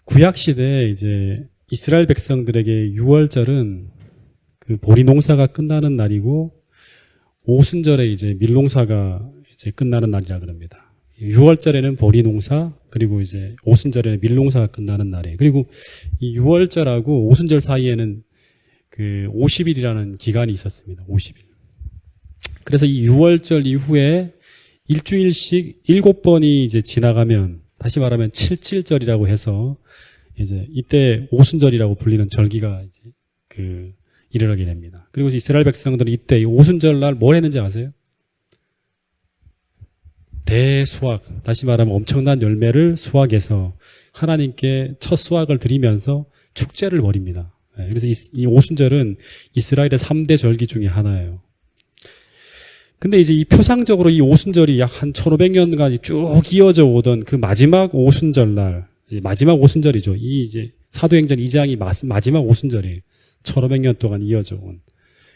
구약 시대에 이제 이스라엘 백성들에게 유월절은 그 보리 농사가 끝나는 날이고 오순절에 이제 밀농사가 이제 끝나는 날이라 그럽니다. 유월절에는 보리 농사, 그리고 이제 오순절에는 밀농사가 끝나는 날이에요. 그리고 이 유월절하고 오순절 사이에는 그 50일이라는 기간이 있었습니다. 50일. 그래서 이 유월절 이후에 일주일씩 7번이 이제 지나가면, 다시 말하면 칠칠절이라고 해서 이제 이때 오순절이라고 불리는 절기가 이제 일어나게 됩니다. 그리고 이스라엘 백성들은 이때 이 오순절 날 뭘 했는지 아세요? 대수확, 다시 말하면 엄청난 열매를 수확해서 하나님께 첫 수확을 드리면서 축제를 벌입니다. 그래서 이 오순절은 이스라엘의 3대 절기 중에 하나예요. 근데 이제 이 표상적으로 이 오순절이 약 한 1500년간 쭉 이어져 오던 그 마지막 오순절 날, 마지막 오순절이죠. 이 이제 사도행전 2장이 마지막 오순절이에요. 1500년 동안 이어져 온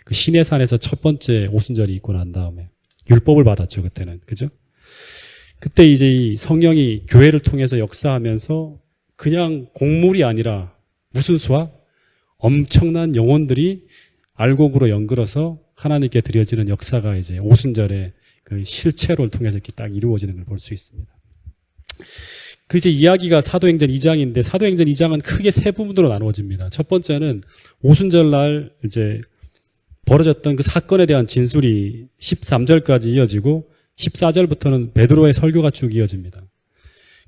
그 시내산에서 첫 번째 오순절이 있고 난 다음에 율법을 받았죠. 그때는. 그죠? 그때 이제 이 성령이 교회를 통해서 역사하면서 그냥 곡물이 아니라 무슨 수확? 엄청난 영혼들이 알곡으로 연결어서 하나님께 드려지는 역사가 이제 오순절의 그 실체를 통해서 이렇게 딱 이루어지는 걸 볼 수 있습니다. 그 이제 이야기가 사도행전 2장인데 사도행전 2장은 크게 세 부분으로 나누어집니다. 첫 번째는 오순절 날 이제 벌어졌던 그 사건에 대한 진술이 13절까지 이어지고 14절부터는 베드로의 설교가 쭉 이어집니다.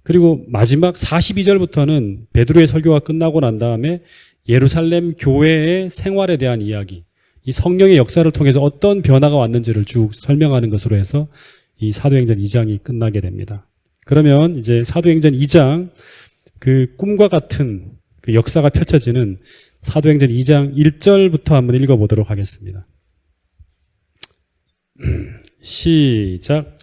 그리고 마지막 42절부터는 베드로의 설교가 끝나고 난 다음에 예루살렘 교회의 생활에 대한 이야기, 이 성령의 역사를 통해서 어떤 변화가 왔는지를 쭉 설명하는 것으로 해서 이 사도행전 2장이 끝나게 됩니다. 그러면 이제 사도행전 2장 그 꿈과 같은 그 역사가 펼쳐지는 사도행전 2장 1절부터 한번 읽어보도록 하겠습니다. 시작.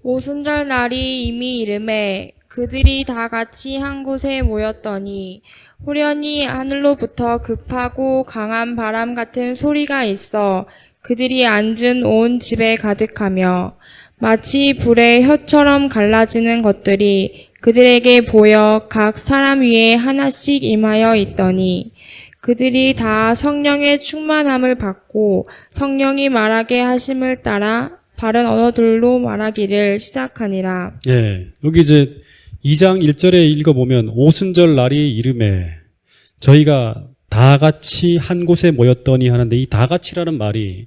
오순절 날이 이미 이름에 그들이 다 같이 한 곳에 모였더니 호련히 하늘로부터 급하고 강한 바람 같은 소리가 있어 그들이 앉은 온 집에 가득하며 마치 불의 혀처럼 갈라지는 것들이 그들에게 보여 각 사람 위에 하나씩 임하여 있더니 그들이 다 성령의 충만함을 받고 성령이 말하게 하심을 따라 바른 언어들로 말하기를 시작하니라. 예, 여기 이제 2장 1절에 읽어보면 오순절 날이 이름에 저희가 다 같이 한 곳에 모였더니 하는데 이 다 같이라는 말이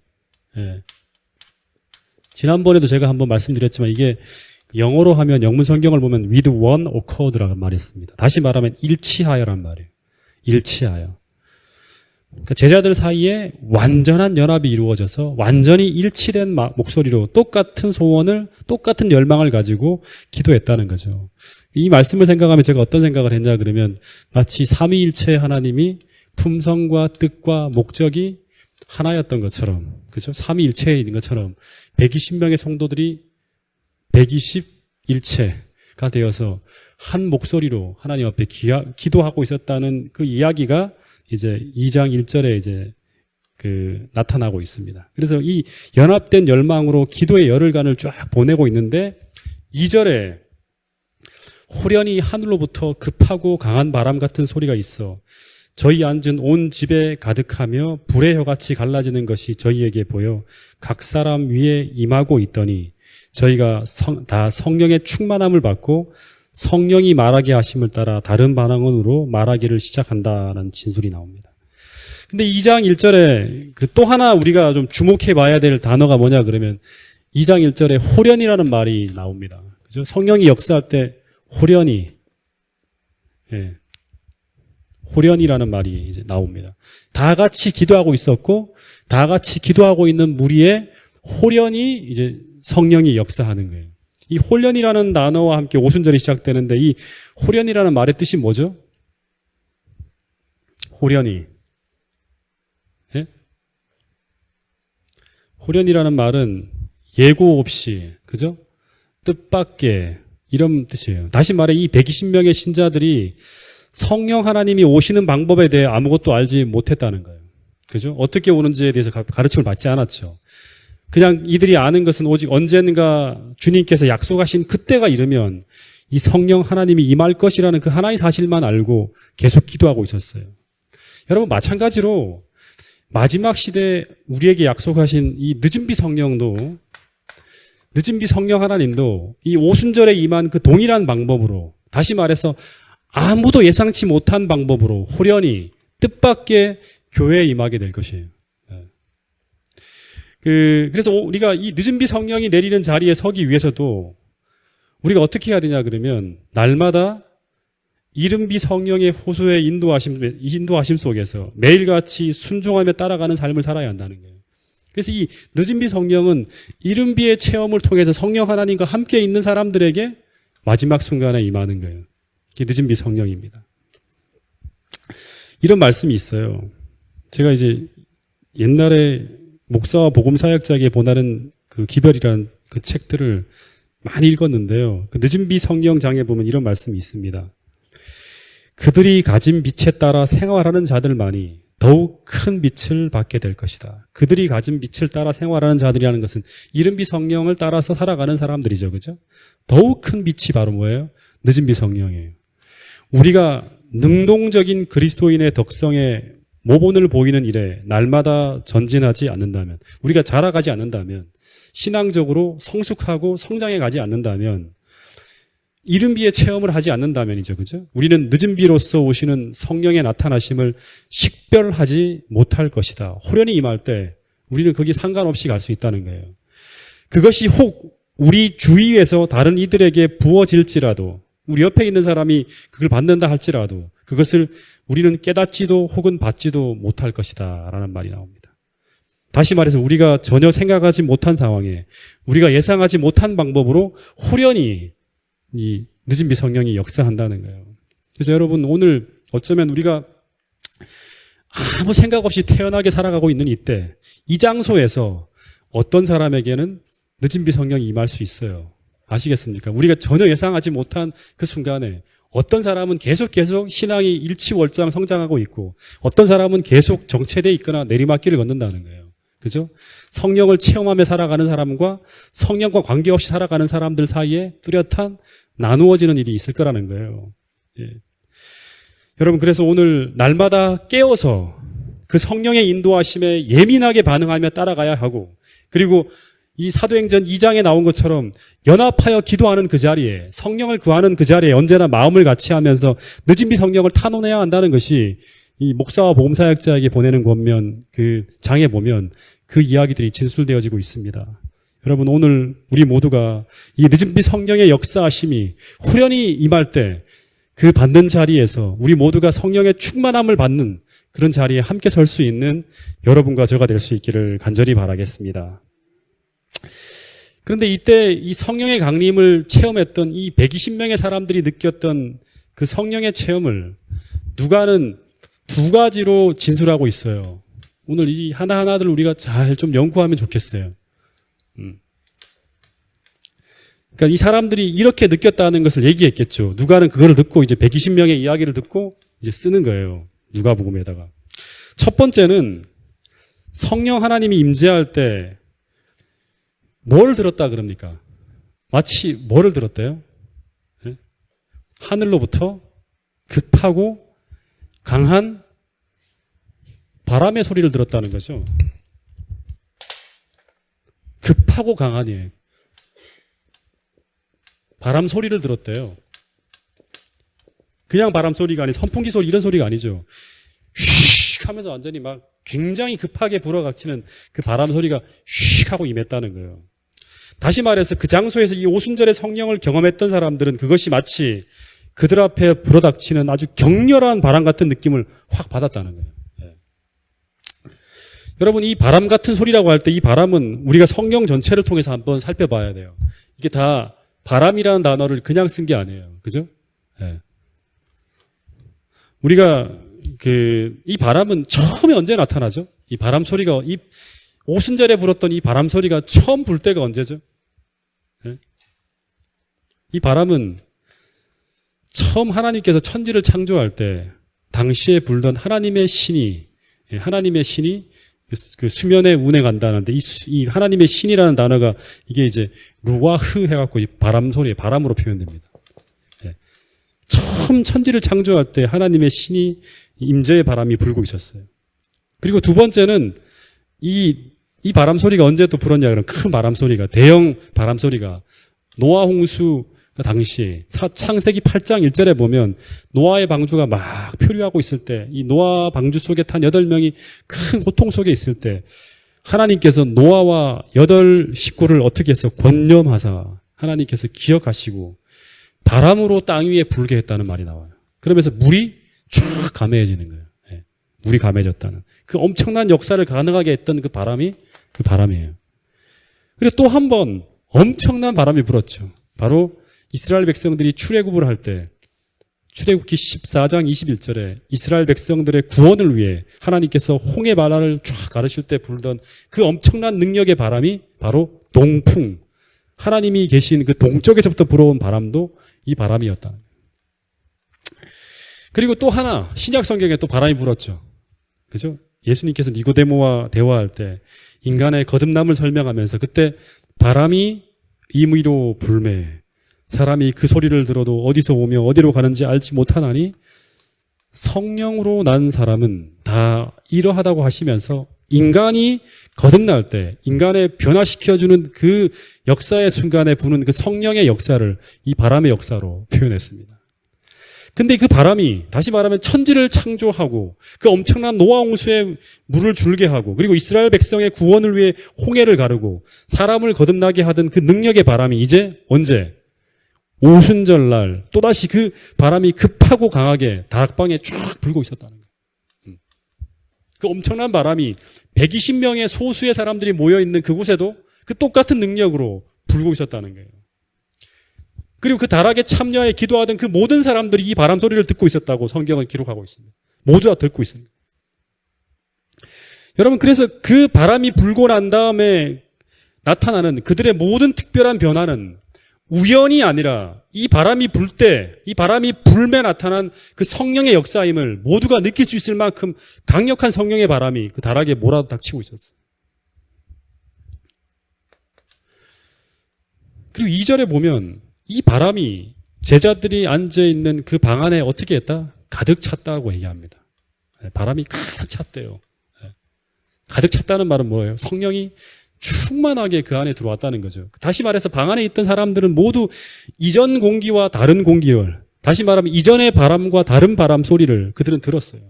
지난번에도 제가 한번 말씀드렸지만 이게 영어로 하면 영문 성경을 보면 with one accord라는 말이 있습니다. 다시 말하면 일치하여란 말이에요. 일치하여. 그러니까 제자들 사이에 완전한 연합이 이루어져서 완전히 일치된 목소리로 똑같은 소원을, 똑같은 열망을 가지고 기도했다는 거죠. 이 말씀을 생각하면 제가 어떤 생각을 했냐 그러면 마치 삼위일체 하나님이 품성과 뜻과 목적이 하나였던 것처럼, 그죠? 삼위일체에 있는 것처럼 120명의 성도들이 121체가 되어서 한 목소리로 하나님 앞에 기도하고 있었다는 그 이야기가 이제 2장 1절에 이제 나타나고 있습니다. 그래서 이 연합된 열망으로 기도의 열흘간을 쫙 보내고 있는데 2절에 호련히 하늘로부터 급하고 강한 바람 같은 소리가 있어 저희 앉은 온 집에 가득하며 불의 혀같이 갈라지는 것이 저희에게 보여 각 사람 위에 임하고 있더니 저희가 다 성령의 충만함을 받고 성령이 말하게 하심을 따라 다른 반응으로 말하기를 시작한다는 진술이 나옵니다. 근데 2장 1절에 또 하나 우리가 좀 주목해 봐야 될 단어가 뭐냐 그러면 2장 1절에 호련이라는 말이 나옵니다. 그죠? 성령이 역사할 때 호련히, 호련이라는 말이 이제 나옵니다. 다 같이 기도하고 있었고, 다 같이 기도하고 있는 무리에 호련히 이제 성령이 역사하는 거예요. 이 호련이라는 단어와 함께 오순절이 시작되는데 이 호련이라는 말의 뜻이 뭐죠? 호련히. 호련이라는 말은 예고 없이, 그죠? 뜻밖의 이런 뜻이에요. 다시 말해 이 120명의 신자들이 성령 하나님이 오시는 방법에 대해 아무것도 알지 못했다는 거예요. 그죠? 어떻게 오는지에 대해서 가르침을 받지 않았죠. 그냥 이들이 아는 것은 오직 언젠가 주님께서 약속하신 그때가 이르면 이 성령 하나님이 임할 것이라는 그 하나의 사실만 알고 계속 기도하고 있었어요. 여러분, 마찬가지로 마지막 시대에 우리에게 약속하신 이 늦은비 성령도, 늦은비 성령 하나님도 이 오순절에 임한 그 동일한 방법으로, 다시 말해서 아무도 예상치 못한 방법으로 호련히 뜻밖의 교회에 임하게 될 것이에요. 그래서 우리가 이 늦은비 성령이 내리는 자리에 서기 위해서도 우리가 어떻게 해야 되냐 그러면 날마다 이른비 성령의 호소의 인도하심 속에서 매일같이 순종하며 따라가는 삶을 살아야 한다는 거예요. 그래서 이 늦은비 성령은 이른비의 체험을 통해서 성령 하나님과 함께 있는 사람들에게 마지막 순간에 임하는 거예요. 이게 늦은비 성령입니다. 이런 말씀이 있어요. 제가 이제 옛날에 목사와 복음사역자에게 보내는 그 기별이라는 그 책들을 많이 읽었는데요. 그 늦은비 성령장에 보면 이런 말씀이 있습니다. 그들이 가진 빛에 따라 생활하는 자들만이 더욱 큰 빛을 받게 될 것이다. 그들이 가진 빛을 따라 생활하는 자들이라는 것은 이른비 성령을 따라서 살아가는 사람들이죠. 그죠? 더욱 큰 빛이 바로 뭐예요? 늦은비 성령이에요. 우리가 능동적인 그리스도인의 덕성에 모본을 보이는 일에 날마다 전진하지 않는다면, 우리가 자라가지 않는다면, 신앙적으로 성숙하고 성장해 가지 않는다면, 이른비의 체험을 하지 않는다면이죠. 그죠? 우리는 늦은비로서 오시는 성령의 나타나심을 식별하지 못할 것이다. 호련히 임할 때 우리는 거기에 상관없이 갈 수 있다는 거예요. 그것이 혹 우리 주위에서 다른 이들에게 부어질지라도, 우리 옆에 있는 사람이 그걸 받는다 할지라도 그것을 우리는 깨닫지도 혹은 받지도 못할 것이다 라는 말이 나옵니다. 다시 말해서 우리가 전혀 생각하지 못한 상황에 우리가 예상하지 못한 방법으로 호련히 이 늦은비 성령이 역사한다는 거예요. 그래서 여러분, 오늘 어쩌면 우리가 아무 생각 없이 태연하게 살아가고 있는 이때, 이 장소에서 어떤 사람에게는 늦은비 성령이 임할 수 있어요. 아시겠습니까? 우리가 전혀 예상하지 못한 그 순간에 어떤 사람은 계속 신앙이 일치월장 성장하고 있고, 어떤 사람은 계속 정체되어 있거나 내리막길을 걷는다는 거예요. 그죠? 성령을 체험하며 살아가는 사람과 성령과 관계없이 살아가는 사람들 사이에 뚜렷한 나누어지는 일이 있을 거라는 거예요. 예. 여러분, 그래서 오늘 날마다 깨어서 그 성령의 인도하심에 예민하게 반응하며 따라가야 하고, 그리고 이 사도행전 2장에 나온 것처럼 연합하여 기도하는 그 자리에, 성령을 구하는 그 자리에 언제나 마음을 같이 하면서 늦은비 성령을 탄원해야 한다는 것이 이 목사와 복음사역자에게 보내는 권면 그 장에 보면 그 이야기들이 진술되어지고 있습니다. 여러분, 오늘 우리 모두가 이 늦은비 성령의 역사하심이 후련히 임할 때 그 받는 자리에서 우리 모두가 성령의 충만함을 받는 그런 자리에 함께 설 수 있는 여러분과 저가 될 수 있기를 간절히 바라겠습니다. 그런데 이때 이 성령의 강림을 체험했던 이 120명의 사람들이 느꼈던 그 성령의 체험을 누가는 두 가지로 진술하고 있어요. 오늘 이 하나하나들 우리가 잘 좀 연구하면 좋겠어요. 그러니까 이 사람들이 이렇게 느꼈다는 것을 얘기했겠죠. 누가는 그거를 듣고 이제 120명의 이야기를 듣고 이제 쓰는 거예요. 누가복음에다가. 첫 번째는 성령 하나님이 임재할 때 뭘 들었다 그럽니까? 마치 뭐를 들었대요? 네? 하늘로부터 급하고 강한 바람의 소리를 들었다는 거죠. 급하고 강한이에요. 바람 소리를 들었대요. 그냥 바람 소리가 아니, 선풍기 소리 이런 소리가 아니죠. 휙 하면서 완전히 막 굉장히 급하게 불어닥치는 그 바람 소리가 휙 하고 임했다는 거예요. 다시 말해서 그 장소에서 이 오순절의 성령을 경험했던 사람들은 그것이 마치 그들 앞에 불어닥치는 아주 격렬한 바람 같은 느낌을 확 받았다는 거예요. 네. 여러분, 이 바람 같은 소리라고 할 때 이 바람은 우리가 성경 전체를 통해서 한번 살펴봐야 돼요. 이게 다 바람이라는 단어를 그냥 쓴 게 아니에요. 그죠? 네. 우리가 이 바람은 처음에 언제 나타나죠? 이 바람 소리가, 이 오순절에 불었던 이 바람 소리가 처음 불 때가 언제죠? 네? 이 바람은 처음 하나님께서 천지를 창조할 때 당시에 불던 하나님의 신이 그 수면에 운행한다는데 이 하나님의 신이라는 단어가 이게 이제 루아흐 해갖고 이 바람 소리, 바람으로 표현됩니다. 처음 천지를 창조할 때 하나님의 신이 임재의 바람이 불고 있었어요. 그리고 두 번째는 이 바람 소리가 언제 또 불었냐 그러면 큰 바람 소리가, 대형 바람 소리가 노아 홍수 당시에 창세기 8장 1절에 보면 노아의 방주가 막 표류하고 있을 때, 이 노아 방주 속에 탄 8명이 큰 고통 속에 있을 때 하나님께서 노아와 8 식구를 어떻게 해서 권념하사 하나님께서 기억하시고 바람으로 땅 위에 불게 했다는 말이 나와요. 그러면서 물이 쫙 감해지는 거예요. 예, 물이 감해졌다는 그 엄청난 역사를 가능하게 했던 그 바람이에요. 그리고 또 한 번 엄청난 바람이 불었죠. 바로 이스라엘 백성들이 출애굽을 할 때 출애굽기 14장 21절에 이스라엘 백성들의 구원을 위해 하나님께서 홍해 바다를 쫙 가르실 때 불던 그 엄청난 능력의 바람이 바로 동풍, 하나님이 계신 그 동쪽에서부터 불어온 바람도 이 바람이었다. 그리고 또 하나 신약 성경에 또 바람이 불었죠. 그죠? 예수님께서 니고데모와 대화할 때 인간의 거듭남을 설명하면서 그때 바람이 임의로 불매, 사람이 그 소리를 들어도 어디서 오며 어디로 가는지 알지 못하나니 성령으로 난 사람은 다 이러하다고 하시면서 인간이 거듭날 때 인간의 변화시켜주는 그 역사의 순간에 부는 그 성령의 역사를 이 바람의 역사로 표현했습니다. 근데 그 바람이 다시 말하면 천지를 창조하고 그 엄청난 노아 홍수에 물을 줄게 하고 그리고 이스라엘 백성의 구원을 위해 홍해를 가르고 사람을 거듭나게 하던 그 능력의 바람이 이제 언제? 오순절날 또다시 그 바람이 급하고 강하게 다락방에 쫙 불고 있었다는 거예요. 그 엄청난 바람이 120명의 소수의 사람들이 모여있는 그곳에도 그 똑같은 능력으로 불고 있었다는 거예요. 그리고 그 다락에 참여해 기도하던 그 모든 사람들이 이 바람 소리를 듣고 있었다고 성경은 기록하고 있습니다. 모두 다 듣고 있습니다. 여러분, 그래서 그 바람이 불고 난 다음에 나타나는 그들의 모든 특별한 변화는 우연이 아니라 이 바람이 불 때, 이 바람이 불매 나타난 그 성령의 역사임을 모두가 느낄 수 있을 만큼 강력한 성령의 바람이 그 다락에 몰아닥치고 있었어요. 그리고 2절에 보면 이 바람이 제자들이 앉아있는 그 방 안에 어떻게 했다? 가득 찼다고 얘기합니다. 바람이 가득 찼대요. 가득 찼다는 말은 뭐예요? 성령이 충만하게 그 안에 들어왔다는 거죠. 다시 말해서 방 안에 있던 사람들은 모두 이전 공기와 다른 공기를, 다시 말하면 이전의 바람과 다른 바람 소리를 그들은 들었어요.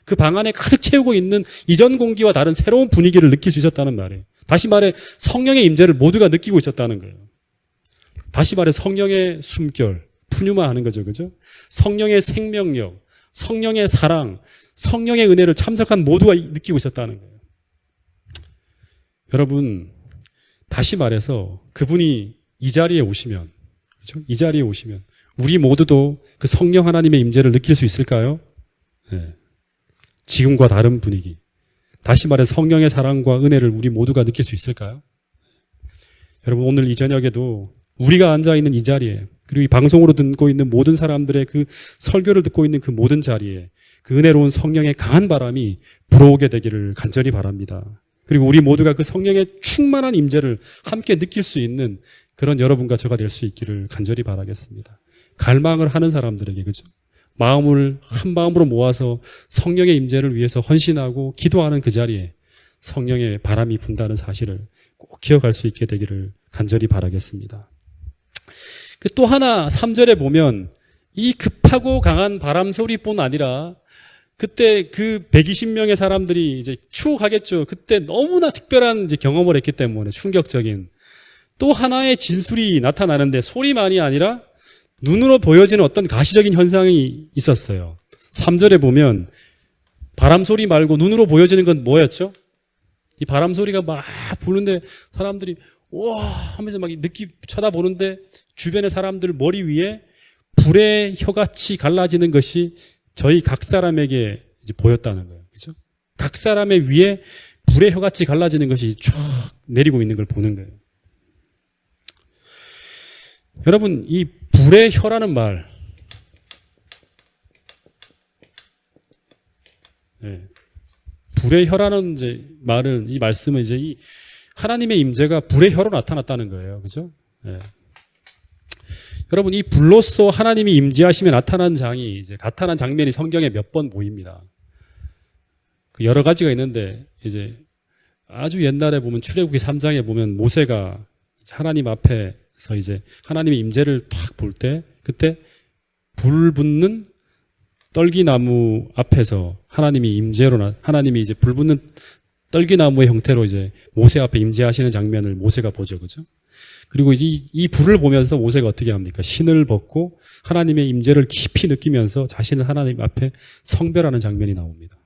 그 방 안에 가득 채우고 있는 이전 공기와 다른 새로운 분위기를 느낄 수 있었다는 말이에요. 다시 말해 성령의 임재를 모두가 느끼고 있었다는 거예요. 다시 말해 성령의 숨결, 푸뉴마 하는 거죠. 그죠? 성령의 생명력, 성령의 사랑, 성령의 은혜를 참석한 모두가 느끼고 있었다는 거예요. 여러분, 다시 말해서 그분이 이 자리에 오시면, 그렇죠? 이 자리에 오시면 우리 모두도 그 성령 하나님의 임재를 느낄 수 있을까요? 네. 지금과 다른 분위기. 다시 말해 성령의 사랑과 은혜를 우리 모두가 느낄 수 있을까요? 여러분, 오늘 이 저녁에도 우리가 앉아있는 이 자리에, 그리고 이 방송으로 듣고 있는 모든 사람들의 그 설교를 듣고 있는 그 모든 자리에 그 은혜로운 성령의 강한 바람이 불어오게 되기를 간절히 바랍니다. 그리고 우리 모두가 그 성령의 충만한 임재를 함께 느낄 수 있는 그런 여러분과 저가 될 수 있기를 간절히 바라겠습니다. 갈망을 하는 사람들에게, 그죠? 마음을 한 마음으로 모아서 성령의 임재를 위해서 헌신하고 기도하는 그 자리에 성령의 바람이 분다는 사실을 꼭 기억할 수 있게 되기를 간절히 바라겠습니다. 또 하나 3절에 보면 이 급하고 강한 바람 소리뿐 아니라 그때 그 120명의 사람들이 이제 추억하겠죠. 그때 너무나 특별한 이제 경험을 했기 때문에 충격적인 또 하나의 진술이 나타나는데 소리만이 아니라 눈으로 보여지는 어떤 가시적인 현상이 있었어요. 3절에 보면 바람 소리 말고 눈으로 보여지는 건 뭐였죠? 이 바람 소리가 막 부는데 사람들이 와 하면서 막 쳐다보는데 주변의 사람들 머리 위에 불의 혀같이 갈라지는 것이 저희 각 사람에게 이제 보였다는 거예요. 그죠? 각 사람의 위에 불의 혀같이 갈라지는 것이 쫙 내리고 있는 걸 보는 거예요. 여러분, 이 불의 혀라는 말, 네. 불의 혀라는 이제 말은, 이 말씀은 이제 이 하나님의 임재가 불의 혀로 나타났다는 거예요. 그죠? 네. 여러분, 이 불로써 하나님이 임재하시며 나타난 장이 이제 나타난 장면이 성경에 몇 번 보입니다. 그 여러 가지가 있는데 이제 아주 옛날에 보면 출애굽기 3장에 보면 모세가 하나님 앞에서 이제 하나님의 임재를 탁 볼 때 그때 불 붙는 떨기나무 앞에서 하나님이 임재로 하나님이 이제 불 붙는 떨기나무의 형태로 이제 모세 앞에 임재하시는 장면을 모세가 보죠, 그죠? 그리고 이 불을 보면서 모세가 어떻게 합니까? 신을 벗고 하나님의 임재를 깊이 느끼면서 자신을 하나님 앞에 성별하는 장면이 나옵니다.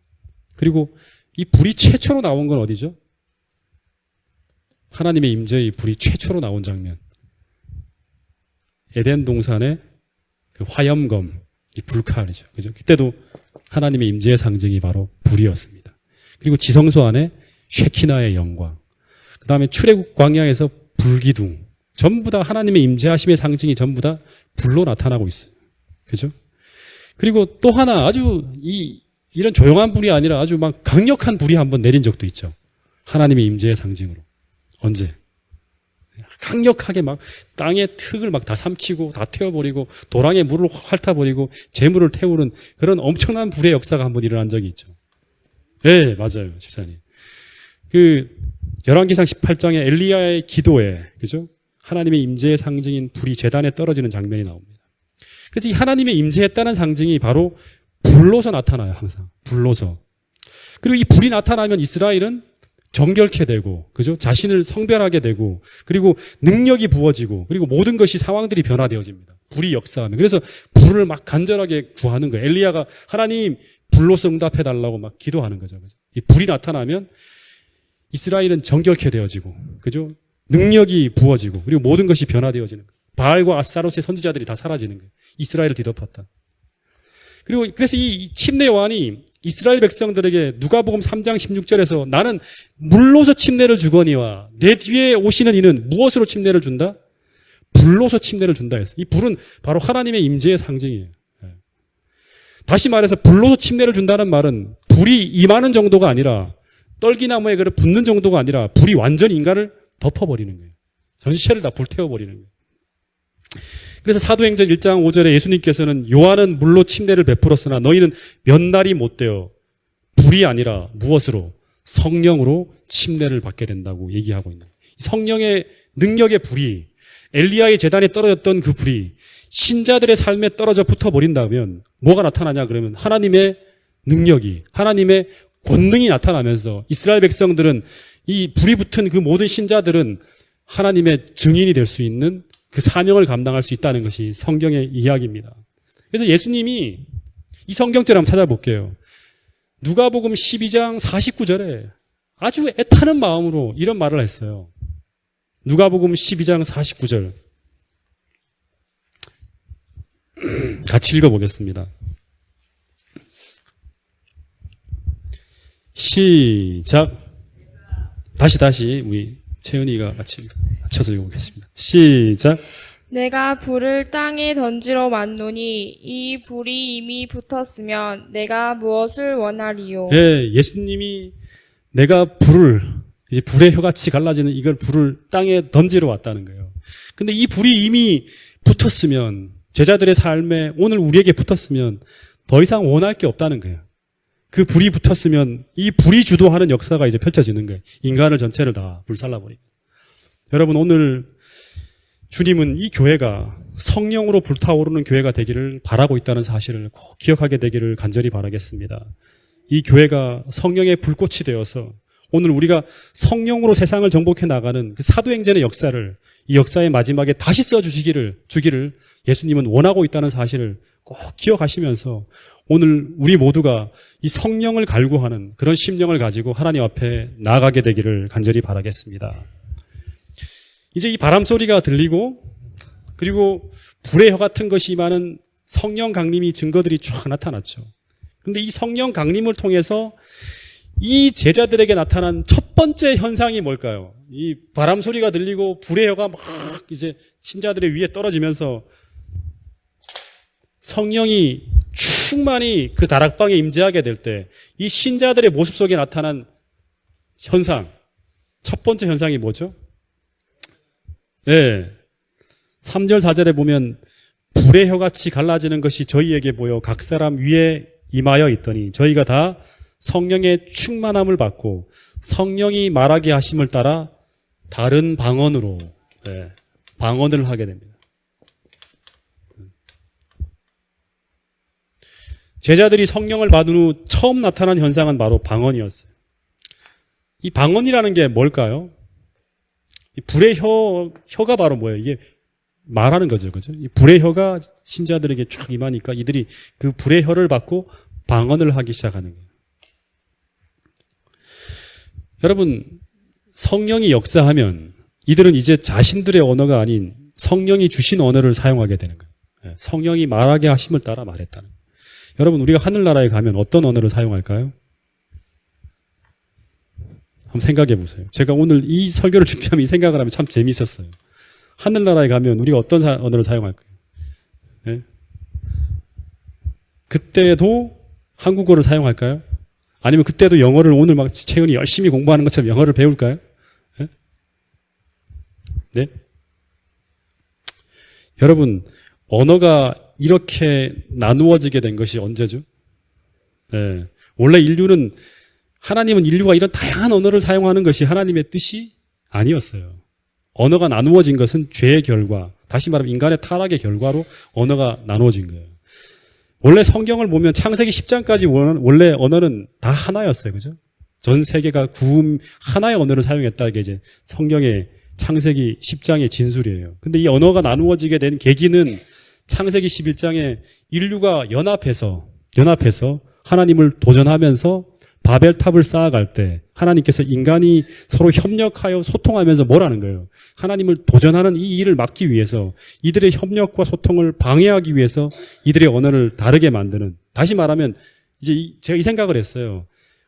그리고 이 불이 최초로 나온 건 어디죠? 하나님의 임재의 불이 최초로 나온 장면. 에덴 동산의 그 화염검, 이 불칼이죠. 그죠? 그때도 하나님의 임재의 상징이 바로 불이었습니다. 그리고 지성소 안에 쉐키나의 영광. 그 다음에 출애굽 광야에서 불기둥. 전부 다 하나님의 임재하심의 상징이 전부 다 불로 나타나고 있어요. 그죠? 그리고 또 하나 아주 이런 조용한 불이 아니라 아주 막 강력한 불이 한번 내린 적도 있죠. 하나님의 임재의 상징으로. 언제? 강력하게 막 땅의 흙을 막 다 삼키고 다 태워버리고 도랑에 물을 확 핥아버리고 재물을 태우는 그런 엄청난 불의 역사가 한번 일어난 적이 있죠. 예, 맞아요, 집사님. 그 열왕기상 18장의 엘리야의 기도에, 그죠? 하나님의 임재의 상징인 불이 제단에 떨어지는 장면이 나옵니다. 그래서 이 하나님의 임재했다는 상징이 바로 불로서 나타나요, 항상. 불로서. 그리고 이 불이 나타나면 이스라엘은 정결케 되고, 그죠? 자신을 성별하게 되고, 그리고 능력이 부어지고, 그리고 모든 것이 상황들이 변화되어집니다. 불이 역사하면. 그래서 불을 막 간절하게 구하는 거예요. 엘리야가 하나님 불로서 응답해달라고 막 기도하는 거죠. 그죠? 이 불이 나타나면 이스라엘은 정결케 되어지고, 그죠? 능력이 부어지고, 그리고 모든 것이 변화되어지는 거예요. 바알과 아스타롯의 선지자들이 다 사라지는 거예요. 이스라엘을 뒤덮었다. 그리고 그래서 이 침례 요한이 이스라엘 백성들에게 누가복음 3장 16절에서 나는 물로서 침례를 주거니와 내 뒤에 오시는 이는 무엇으로 침례를 준다? 불로서 침례를 준다 했어요. 이 불은 바로 하나님의 임재의 상징이에요. 다시 말해서 불로서 침례를 준다는 말은 불이 임하는 정도가 아니라 떨기나무에 그래 붙는 정도가 아니라 불이 완전히 인간을 덮어버리는 거예요. 전체를 다 불태워버리는 거예요. 그래서 사도행전 1장 5절에 예수님께서는 요한은 물로 침례를 베풀었으나 너희는 몇 날이 못 되어 불이 아니라 무엇으로? 성령으로 침례를 받게 된다고 얘기하고 있는 거예요. 성령의 능력의 불이 엘리야의 제단에 떨어졌던 그 불이 신자들의 삶에 떨어져 붙어버린다면 뭐가 나타나냐 그러면 하나님의 능력이 하나님의 권능이 나타나면서 이스라엘 백성들은 이 불이 붙은 그 모든 신자들은 하나님의 증인이 될 수 있는 그 사명을 감당할 수 있다는 것이 성경의 이야기입니다. 그래서 예수님이 이 성경절 한번 찾아볼게요. 누가복음 12장 49절에 아주 애타는 마음으로 이런 말을 했어요. 누가복음 12장 49절 같이 읽어보겠습니다. 시작. 다시 우리 채은이가 같이 맞춰서 읽어보겠습니다. 시작. 내가 불을 땅에 던지러 왔노니 이 불이 이미 붙었으면 내가 무엇을 원하리요? 예, 예수님이 내가 이제 불의 혀같이 갈라지는 이걸 불을 땅에 던지러 왔다는 거예요. 근데 이 불이 이미 붙었으면 제자들의 삶에 오늘 우리에게 붙었으면 더 이상 원할 게 없다는 거예요. 그 불이 붙었으면 이 불이 주도하는 역사가 이제 펼쳐지는 거예요. 인간을 전체를 다 불살라버립니다. 여러분 오늘 주님은 이 교회가 성령으로 불타오르는 교회가 되기를 바라고 있다는 사실을 꼭 기억하게 되기를 간절히 바라겠습니다. 이 교회가 성령의 불꽃이 되어서 오늘 우리가 성령으로 세상을 정복해 나가는 그 사도행전의 역사를 이 역사의 마지막에 다시 써주기를 예수님은 원하고 있다는 사실을 꼭 기억하시면서 오늘 우리 모두가 이 성령을 갈구하는 그런 심령을 가지고 하나님 앞에 나아가게 되기를 간절히 바라겠습니다. 이제 이 바람 소리가 들리고 그리고 불의 혀 같은 것이 임하는 성령 강림이 증거들이 쫙 나타났죠. 근데 이 성령 강림을 통해서 이 제자들에게 나타난 첫 번째 현상이 뭘까요? 이 바람 소리가 들리고 불의 혀가 막 이제 신자들의 위에 떨어지면서 성령이 충만히 그 다락방에 임재하게 될 때 이 신자들의 모습 속에 나타난 현상, 첫 번째 현상이 뭐죠? 네. 3절, 4절에 보면 불의 혀같이 갈라지는 것이 저희에게 보여 각 사람 위에 임하여 있더니 저희가 다 성령의 충만함을 받고 성령이 말하게 하심을 따라 다른 방언으로 방언을 하게 됩니다. 제자들이 성령을 받은 후 처음 나타난 현상은 바로 방언이었어요. 이 방언이라는 게 뭘까요? 이 불의 혀가 바로 뭐예요? 이게 말하는 거죠. 그죠? 이 불의 혀가 신자들에게 쫙 임하니까 이들이 그 불의 혀를 받고 방언을 하기 시작하는 거예요. 여러분, 성령이 역사하면 이들은 이제 자신들의 언어가 아닌 성령이 주신 언어를 사용하게 되는 거예요. 성령이 말하게 하심을 따라 말했다는 거예요. 여러분, 우리가 하늘나라에 가면 어떤 언어를 사용할까요? 한번 생각해 보세요. 제가 오늘 이 설교를 준비하면 이 생각을 하면 참 재미있었어요. 하늘나라에 가면 우리가 어떤 언어를 사용할까요? 네? 그때도 한국어를 사용할까요? 아니면 그때도 영어를 오늘 막 채은이 열심히 공부하는 것처럼 영어를 배울까요? 네? 네? 여러분, 언어가 이렇게 나누어지게 된 것이 언제죠? 네. 원래 하나님은 인류가 이런 다양한 언어를 사용하는 것이 하나님의 뜻이 아니었어요. 언어가 나누어진 것은 죄의 결과, 다시 말하면 인간의 타락의 결과로 언어가 나누어진 거예요. 원래 성경을 보면 창세기 10장까지 원래 언어는 다 하나였어요. 그죠? 전 세계가 하나의 언어를 사용했다. 이게 이제 성경의 창세기 10장의 진술이에요. 근데 이 언어가 나누어지게 된 계기는 창세기 11장에 인류가 연합해서 하나님을 도전하면서 바벨탑을 쌓아갈 때 하나님께서 인간이 서로 협력하여 소통하면서 뭐라는 거예요? 하나님을 도전하는 이 일을 막기 위해서 이들의 협력과 소통을 방해하기 위해서 이들의 언어를 다르게 만드는, 다시 말하면 이제 제가 이 생각을 했어요.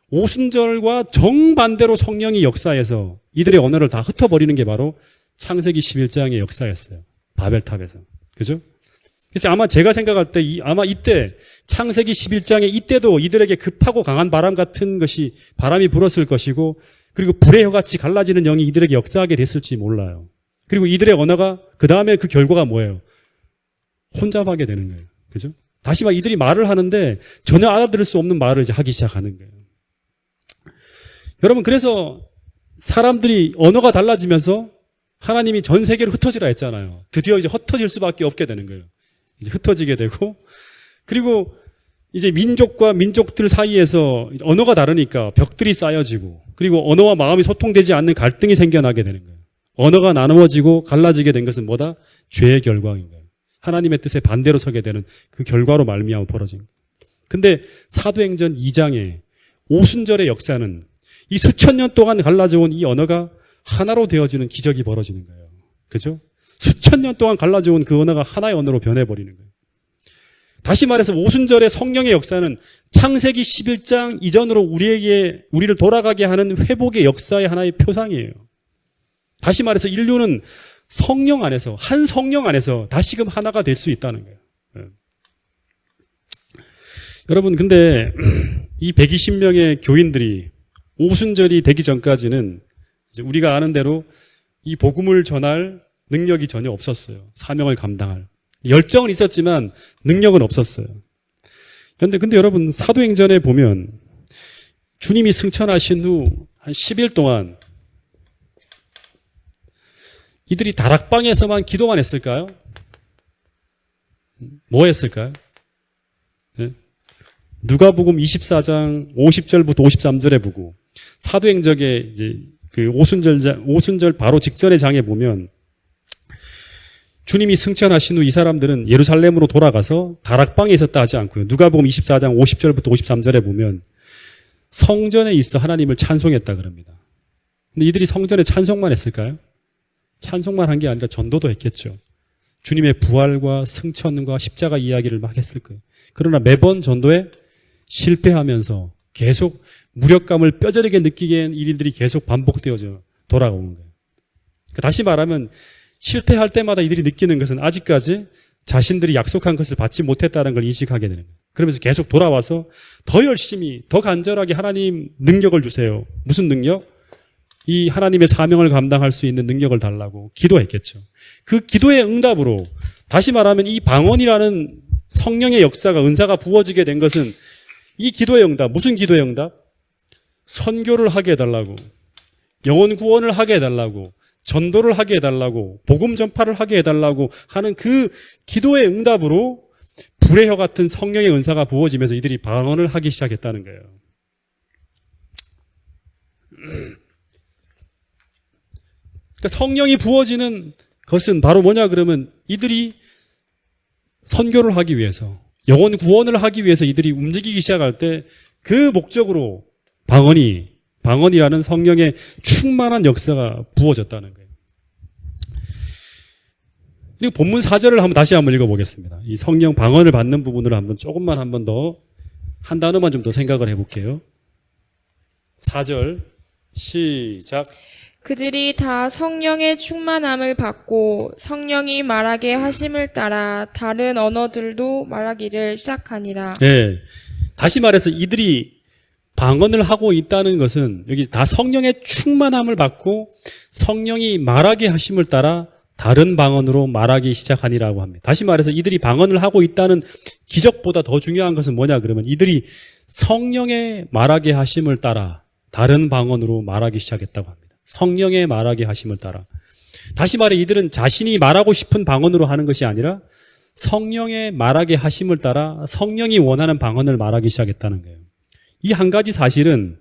오순절과 정반대로 성령이 역사해서 이들의 언어를 다 흩어버리는 게 바로 창세기 11장의 역사였어요. 바벨탑에서. 그죠? 그래서 아마 제가 생각할 때 아마 이때 창세기 11장에 이때도 이들에게 급하고 강한 바람 같은 것이 바람이 불었을 것이고, 그리고 불의 혀같이 갈라지는 영이 이들에게 역사하게 됐을지 몰라요. 그리고 이들의 언어가 그 다음에 그 결과가 뭐예요? 혼잡하게 되는 거예요. 그죠? 다시 말 이들이 말을 하는데 전혀 알아들을 수 없는 말을 이제 하기 시작하는 거예요. 여러분, 그래서 사람들이 언어가 달라지면서 하나님이 전 세계로 흩어지라 했잖아요. 드디어 이제 흩어질 수밖에 없게 되는 거예요. 이제 흩어지게 되고, 그리고 이제 민족과 민족들 사이에서 언어가 다르니까 벽들이 쌓여지고, 그리고 언어와 마음이 소통되지 않는 갈등이 생겨나게 되는 거예요. 언어가 나누어지고 갈라지게 된 것은 뭐다? 죄의 결과인 거예요. 하나님의 뜻에 반대로 서게 되는 그 결과로 말미암아 벌어진 거예요. 근데 사도행전 2장에 오순절의 역사는 이 수천 년 동안 갈라져 온 이 언어가 하나로 되어지는 기적이 벌어지는 거예요. 그죠? 수천 년 동안 갈라져 온 그 언어가 하나의 언어로 변해버리는 거예요. 다시 말해서 오순절의 성령의 역사는 창세기 11장 이전으로 우리를 돌아가게 하는 회복의 역사의 하나의 표상이에요. 다시 말해서 인류는 성령 안에서, 한 성령 안에서 다시금 하나가 될 수 있다는 거예요. 여러분, 근데 이 120명의 교인들이 오순절이 되기 전까지는 이제 우리가 아는 대로 이 복음을 전할 능력이 전혀 없었어요. 사명을 감당할. 열정은 있었지만 능력은 없었어요. 근데 여러분, 사도행전에 보면 주님이 승천하신 후 한 10일 동안 이들이 다락방에서만 기도만 했을까요? 뭐 했을까요? 네? 누가복음 24장 50절부터 53절에 보고, 사도행전에 이제 그 오순절 바로 직전의 장에 보면 주님이 승천하신 후 이 사람들은 예루살렘으로 돌아가서 다락방에 있었다 하지 않고요. 누가복음 24장 50절부터 53절에 보면 성전에 있어 하나님을 찬송했다 그럽니다. 근데 이들이 성전에 찬송만 했을까요? 찬송만 한 게 아니라 전도도 했겠죠. 주님의 부활과 승천과 십자가 이야기를 막 했을 거예요. 그러나 매번 전도에 실패하면서 계속 무력감을 뼈저리게 느끼게 한 일들이 계속 반복되어져 돌아오는 거예요. 다시 말하면 실패할 때마다 이들이 느끼는 것은 아직까지 자신들이 약속한 것을 받지 못했다는 걸 인식하게 되는 거예요. 그러면서 계속 돌아와서 더 열심히, 더 간절하게 하나님 능력을 주세요. 무슨 능력? 이 하나님의 사명을 감당할 수 있는 능력을 달라고 기도했겠죠. 그 기도의 응답으로 다시 말하면 이 방언이라는 성령의 역사가 은사가 부어지게 된 것은 이 기도의 응답, 무슨 기도의 응답? 선교를 하게 해달라고, 영혼 구원을 하게 해달라고, 전도를 하게 해달라고, 복음 전파를 하게 해달라고 하는 그 기도의 응답으로 불의 혀 같은 성령의 은사가 부어지면서 이들이 방언을 하기 시작했다는 거예요. 그러니까 성령이 부어지는 것은 바로 뭐냐 그러면 이들이 선교를 하기 위해서, 영혼 구원을 하기 위해서 이들이 움직이기 시작할 때 그 목적으로 방언이라는 성령의 충만한 역사가 부어졌다는 거예요. 그리고 본문 4절을 다시 한번 읽어보겠습니다. 이 성령 방언을 받는 부분을 조금만 한 번 더, 한 단어만 좀 더 생각을 해볼게요. 4절, 시작. 그들이 다 성령의 충만함을 받고 성령이 말하게 하심을 따라 다른 언어들도 말하기를 시작하니라. 네. 다시 말해서 이들이 방언을 하고 있다는 것은 여기 다 성령의 충만함을 받고 성령이 말하게 하심을 따라 다른 방언으로 말하기 시작하니라고 합니다. 다시 말해서 이들이 방언을 하고 있다는 기적보다 더 중요한 것은 뭐냐 그러면 이들이 성령의 말하게 하심을 따라 다른 방언으로 말하기 시작했다고 합니다. 성령의 말하게 하심을 따라. 다시 말해 이들은 자신이 말하고 싶은 방언으로 하는 것이 아니라 성령의 말하게 하심을 따라 성령이 원하는 방언을 말하기 시작했다는 거예요. 이 한 가지 사실은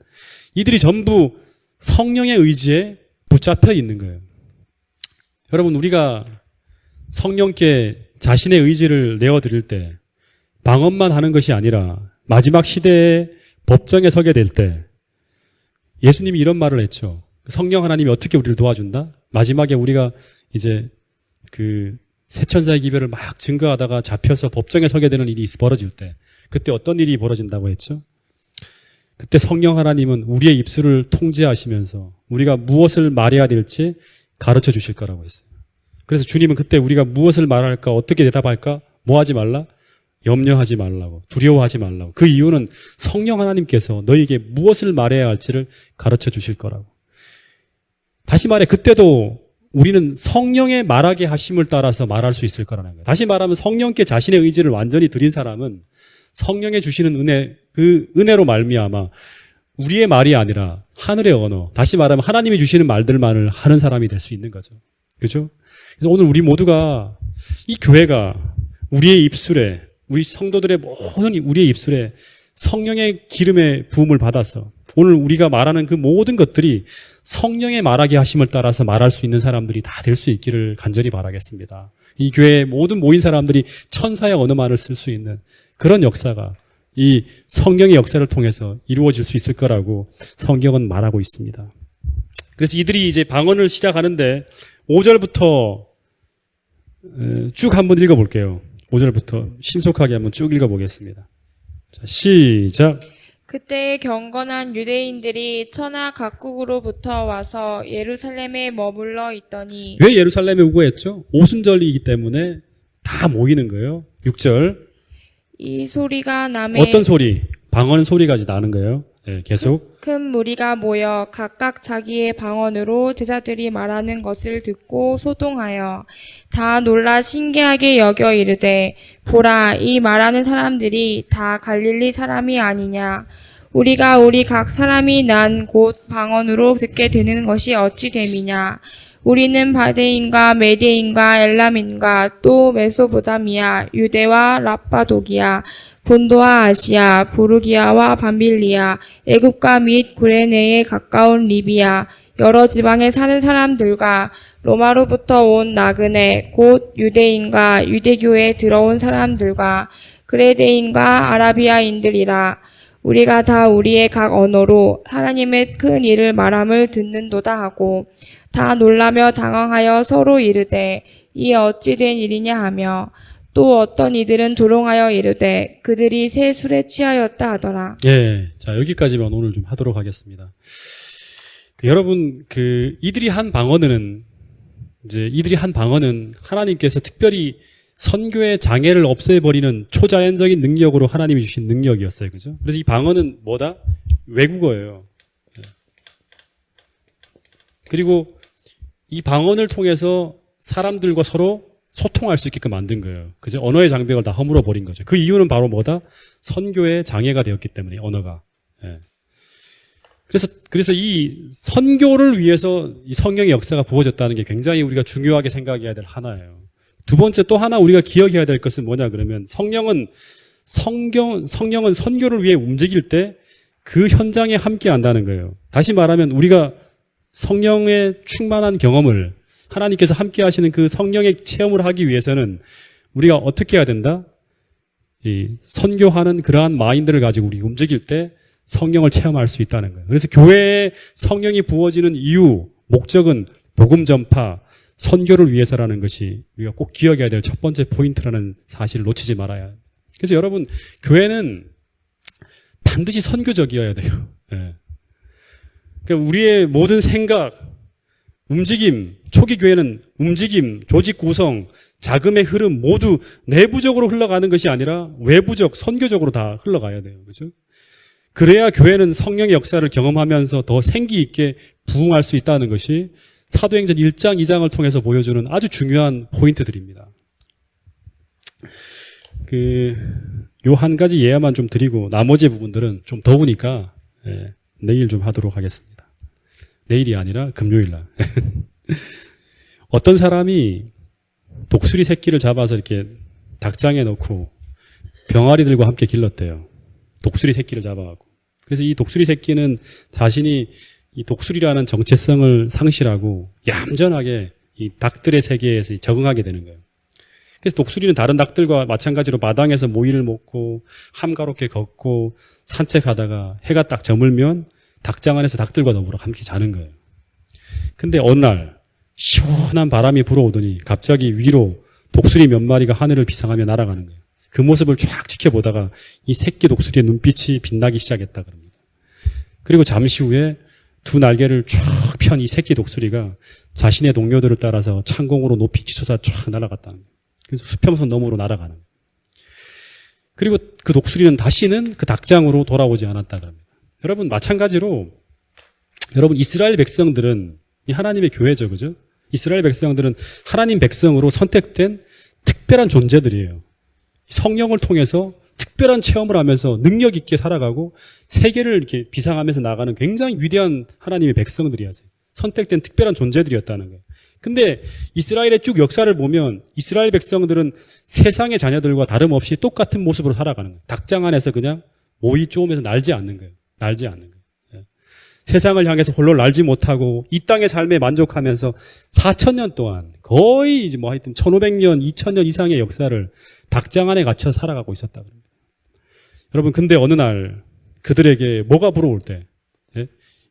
이들이 전부 성령의 의지에 붙잡혀 있는 거예요. 여러분, 우리가 성령께 자신의 의지를 내어드릴 때 방언만 하는 것이 아니라 마지막 시대에 법정에 서게 될 때 예수님이 이런 말을 했죠. 성령 하나님이 어떻게 우리를 도와준다? 마지막에 우리가 이제 그 새천사의 기별을 막 증거하다가 잡혀서 법정에 서게 되는 일이 벌어질 때 그때 어떤 일이 벌어진다고 했죠? 그때 성령 하나님은 우리의 입술을 통제하시면서 우리가 무엇을 말해야 될지 가르쳐 주실 거라고 했어요. 그래서 주님은 그때 우리가 무엇을 말할까, 어떻게 대답할까, 뭐 하지 말라? 염려하지 말라고, 두려워하지 말라고. 그 이유는 성령 하나님께서 너에게 무엇을 말해야 할지를 가르쳐 주실 거라고. 다시 말해 그때도 우리는 성령의 말하게 하심을 따라서 말할 수 있을 거라는 거예요. 다시 말하면 성령께 자신의 의지를 완전히 드린 사람은 성령에 주시는 은혜, 그 은혜로 말미암아 우리의 말이 아니라 하늘의 언어, 다시 말하면 하나님이 주시는 말들만을 하는 사람이 될 수 있는 거죠. 그죠? 그래서 오늘 우리 모두가 이 교회가 우리의 입술에, 우리 성도들의 모든 우리의 입술에 성령의 기름의 부음을 받아서 오늘 우리가 말하는 그 모든 것들이 성령의 말하게 하심을 따라서 말할 수 있는 사람들이 다 될 수 있기를 간절히 바라겠습니다. 이 교회의 모든 모인 사람들이 천사의 언어만을 쓸 수 있는 그런 역사가 이 성령의 역사를 통해서 이루어질 수 있을 거라고 성경은 말하고 있습니다. 그래서 이들이 이제 방언을 시작하는데 5절부터 쭉 한번 읽어볼게요. 5절부터 신속하게 한번 쭉 읽어보겠습니다. 자, 시작. 그때 경건한 유대인들이 천하 각국으로부터 와서 예루살렘에 머물러 있더니. 왜 예루살렘에 오고 했죠? 오순절이기 때문에 다 모이는 거예요. 6절. 이 소리가 남의 어떤 소리? 방언 소리가 나는 거예요. 네, 계속. 큰 무리가 모여 각각 자기의 방언으로 제자들이 말하는 것을 듣고 소동하여 다 놀라 신기하게 여겨 이르되 보라, 이 말하는 사람들이 다 갈릴리 사람이 아니냐. 우리가 우리 각 사람이 난 곳 방언으로 듣게 되는 것이 어찌 됨이냐. 우리는 바데인과 메데인과 엘람인과 또 메소보다미아, 유대와 라빠도기아, 본도와 아시아, 부르기아와 밤빌리아, 애굽과 및 구레네에 가까운 리비아, 여러 지방에 사는 사람들과 로마로부터 온 나그네, 곧 유대인과 유대교에 들어온 사람들과 그레데인과 아라비아인들이라. 우리가 다 우리의 각 언어로 하나님의 큰 일을 말함을 듣는도다 하고 다 놀라며 당황하여 서로 이르되 이 어찌 된 일이냐 하며 또 어떤 이들은 조롱하여 이르되 그들이 새 술에 취하였다 하더라. 예. 자, 여기까지만 오늘 좀 하도록 하겠습니다. 여러분, 이들이 한 방언은 하나님께서 특별히 선교의 장애를 없애버리는 초자연적인 능력으로 하나님이 주신 능력이었어요. 그죠? 그래서 이 방언은 뭐다? 외국어예요. 그리고 이 방언을 통해서 사람들과 서로 소통할 수 있게끔 만든 거예요. 그죠? 언어의 장벽을 다 허물어 버린 거죠. 그 이유는 바로 뭐다? 선교의 장애가 되었기 때문에, 언어가. 예. 그래서 이 선교를 위해서 이 성령의 역사가 부어졌다는 게 굉장히 우리가 중요하게 생각해야 될 하나예요. 두 번째 또 하나 우리가 기억해야 될 것은 뭐냐 그러면 성령은 선교를 위해 움직일 때 그 현장에 함께 한다는 거예요. 다시 말하면 우리가 성령의 충만한 경험을 하나님께서 함께 하시는 그 성령의 체험을 하기 위해서는 우리가 어떻게 해야 된다? 이 선교하는 그러한 마인드를 가지고 우리 움직일 때 성령을 체험할 수 있다는 거예요. 그래서 교회에 성령이 부어지는 이유, 목적은 복음 전파, 선교를 위해서라는 것이 우리가 꼭 기억해야 될 첫 번째 포인트라는 사실을 놓치지 말아야 해요. 그래서 여러분, 교회는 반드시 선교적이어야 돼요. 예. 그러니까 우리의 모든 생각, 움직임, 초기 교회는 움직임, 조직 구성, 자금의 흐름 모두 내부적으로 흘러가는 것이 아니라 외부적, 선교적으로 다 흘러가야 돼요. 그렇죠? 그래야 교회는 성령의 역사를 경험하면서 더 생기 있게 부흥할 수 있다는 것이 사도행전 1장, 2장을 통해서 보여주는 아주 중요한 포인트들입니다. 요 한 가지 예화만 좀 드리고 나머지 부분들은 좀 더우니까 내일 좀 하도록 하겠습니다. 내일이 아니라 금요일 날. 어떤 사람이 독수리 새끼를 잡아서 이렇게 닭장에 넣고 병아리들과 함께 길렀대요. 독수리 새끼를 잡아가고. 그래서 이 독수리 새끼는 자신이 이 독수리라는 정체성을 상실하고 얌전하게 이 닭들의 세계에서 적응하게 되는 거예요. 그래서 독수리는 다른 닭들과 마찬가지로 마당에서 모이를 먹고 함가롭게 걷고 산책하다가 해가 딱 저물면 닭장 안에서 닭들과 더불어 함께 자는 거예요. 근데 어느 날 시원한 바람이 불어오더니 갑자기 위로 독수리 몇 마리가 하늘을 비상하며 날아가는 거예요. 그 모습을 쫙 지켜보다가 이 새끼 독수리의 눈빛이 빛나기 시작했다 그럽니다. 그리고 잠시 후에 두 날개를 쫙 편 이 새끼 독수리가 자신의 동료들을 따라서 창공으로 높이 치솟아 쫙 날아갔다는 거예요. 그래서 수평선 너머로 날아가는 거예요. 그리고 그 독수리는 다시는 그 닭장으로 돌아오지 않았다 그럽니다. 여러분 마찬가지로 여러분 이스라엘 백성들은 이 하나님의 교회죠, 그죠? 이스라엘 백성들은 하나님 백성으로 선택된 특별한 존재들이에요. 성령을 통해서 특별한 체험을 하면서 능력 있게 살아가고 세계를 이렇게 비상하면서 나가는 굉장히 위대한 하나님의 백성들이었어요. 선택된 특별한 존재들이었다는 거예요. 근데 이스라엘의 쭉 역사를 보면 이스라엘 백성들은 세상의 자녀들과 다름없이 똑같은 모습으로 살아가는 거예요. 닭장 안에서 그냥 모이 쪼으면서 날지 않는 거예요. 날지 않는 거예요. 세상을 향해서 홀로 날지 못하고 이 땅의 삶에 만족하면서 4,000년 동안 거의 이제 뭐 하여튼 1,500년, 2,000년 이상의 역사를 닭장 안에 갇혀 살아가고 있었다 그럽니다. 여러분, 근데 어느 날 그들에게 뭐가 불어올 때,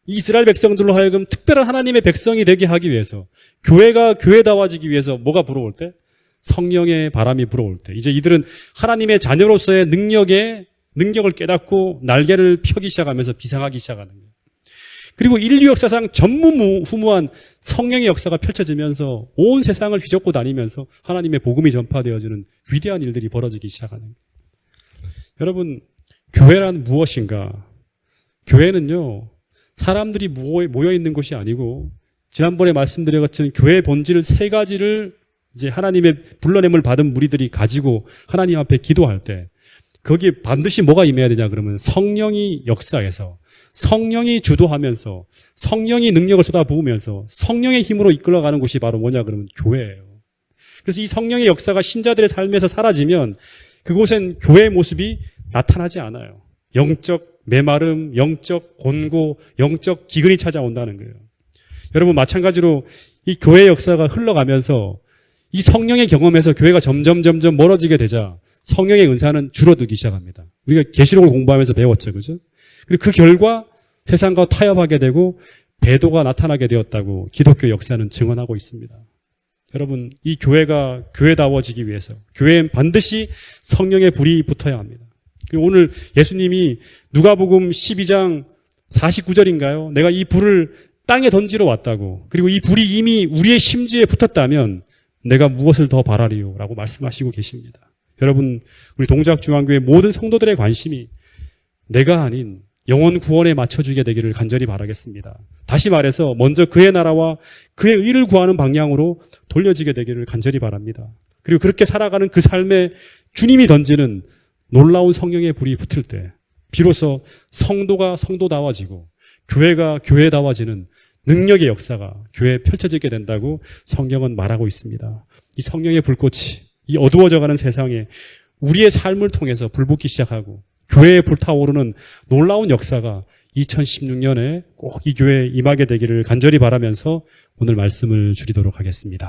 이스라엘 백성들로 하여금 특별한 하나님의 백성이 되게 하기 위해서, 교회가 교회다워지기 위해서 뭐가 불어올 때? 성령의 바람이 불어올 때, 이제 이들은 하나님의 자녀로서의 능력을 깨닫고 날개를 펴기 시작하면서 비상하기 시작하는 거예요. 그리고 인류 역사상 전무후무한 성령의 역사가 펼쳐지면서 온 세상을 휘젓고 다니면서 하나님의 복음이 전파되어지는 위대한 일들이 벌어지기 시작하는 거예요. 여러분, 교회란 무엇인가? 교회는요, 사람들이 모여 있는 곳이 아니고, 지난번에 말씀드린 것처럼 교회의 본질 세 가지를 이제 하나님의 불러냄을 받은 무리들이 가지고 하나님 앞에 기도할 때, 거기에 반드시 뭐가 임해야 되냐 그러면 성령이 역사해서, 성령이 주도하면서, 성령이 능력을 쏟아부으면서, 성령의 힘으로 이끌어가는 곳이 바로 뭐냐 그러면 교회예요. 그래서 이 성령의 역사가 신자들의 삶에서 사라지면, 그곳엔 교회의 모습이 나타나지 않아요. 영적 메마름, 영적 곤고, 영적 기근이 찾아온다는 거예요. 여러분 마찬가지로 이 교회의 역사가 흘러가면서 이 성령의 경험에서 교회가 점점 멀어지게 되자 성령의 은사는 줄어들기 시작합니다. 우리가 계시록을 공부하면서 배웠죠, 그죠? 그리고 그 결과 세상과 타협하게 되고 배도가 나타나게 되었다고 기독교 역사는 증언하고 있습니다. 여러분, 이 교회가 교회다워지기 위해서 교회엔 반드시 성령의 불이 붙어야 합니다. 그리고 오늘 예수님이 누가복음 12장 49절인가요? 내가 이 불을 땅에 던지러 왔다고, 그리고 이 불이 이미 우리의 심지에 붙었다면 내가 무엇을 더 바라리요? 라고 말씀하시고 계십니다. 여러분, 우리 동작중앙교회 모든 성도들의 관심이 내가 아닌 영혼 구원에 맞춰주게 되기를 간절히 바라겠습니다. 다시 말해서 먼저 그의 나라와 그의 의를 구하는 방향으로 돌려지게 되기를 간절히 바랍니다. 그리고 그렇게 살아가는 그 삶에 주님이 던지는 놀라운 성령의 불이 붙을 때 비로소 성도가 성도다워지고 교회가 교회다워지는 능력의 역사가 교회에 펼쳐지게 된다고 성경은 말하고 있습니다. 이 성령의 불꽃이 이 어두워져가는 세상에 우리의 삶을 통해서 불붙기 시작하고 교회에 불타오르는 놀라운 역사가 2016년에 꼭 이 교회에 임하게 되기를 간절히 바라면서 오늘 말씀을 줄이도록 하겠습니다.